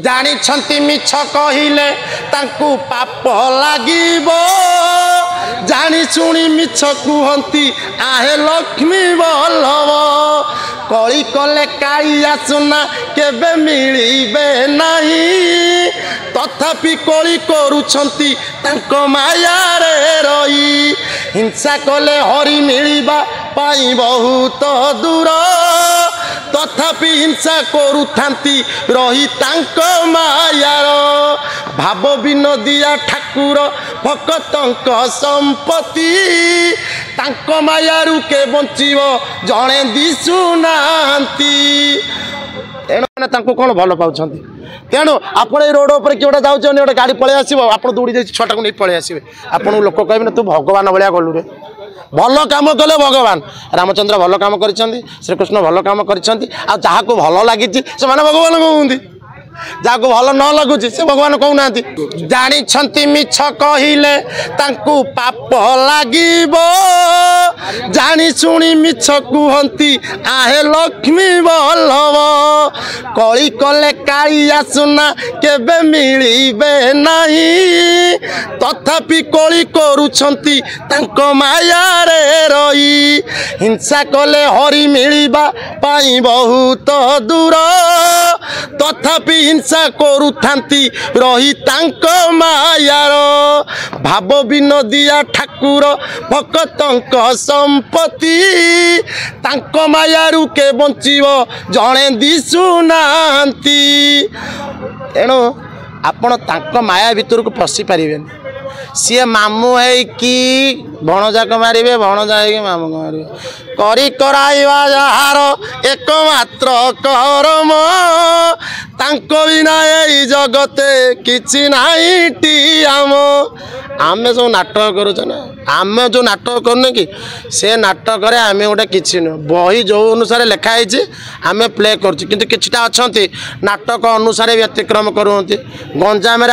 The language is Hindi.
जानी मिछ कहले तांकु पाप लागिब जानी शुणी मिछ कहती आहे लक्ष्मी बल्लभ कली कले कालिया सुना केबे मिलिबे नहीं तथापि कली करुछंती तांको माया रे रही हिंसा कले हरि मिलिबा पाई बहुत दूर तथापि हिंसा करुथांती रही तांको मायार भाव विनोदिया ठाकुर भक्तंक संपत्ति तांको मायारू के बंचिब जणे दिशुनांती तेणु तांको कौन भल पाउछंती तेणु आपण ए रोड पर किए जाऊँ गोटे गाड़ी पलि आसो आप दौड़ी जाए छुआटा को नहीं पलि आसवे आपन लोक कहे ना तू भगवान भाया गलु रे भल कम कले भगवान रामचंद्र भल कम कर श्रीकृष्ण भल कम कर जहाँ भल लगी से भगवान कहते जहाँ भल न लगुच से भगवान कहना जानी मिछ कहले तांकु पाप लागिब जानी शुणी मिछ कहती आहे लक्ष्मी बल्लभ कली कले कालिया सुना केबे मिलिबे नहीं तथापि कली करुछंती तांको माया रे रही हिंसा कले हरि मिलिबा पाई बहुत दूर तथापि हिंसा करुथांती रही तांको मायार भाव विनोदिया ठाकुर भक्तंक संपत्ति तांको मायारू के बंचिब जणे दिशुनांती तेणु आपण तांको माया भीतर को पशि पारे सी मामू है कि भणजाक मारे भणजा है मामू को मारे करी कराइबा जार एकमात्र कर्म तांको बिना ए जगते किछि नाइटी आमे जो नाटक करूँ ना आम जो नाटक करने कि से नाटक आम गोटे किसी नुह बही जो अनुसार लिखाई आम प्ले कर किछटा अच्छा नाटक अनुसार व्यतिक्रम करते गंजाम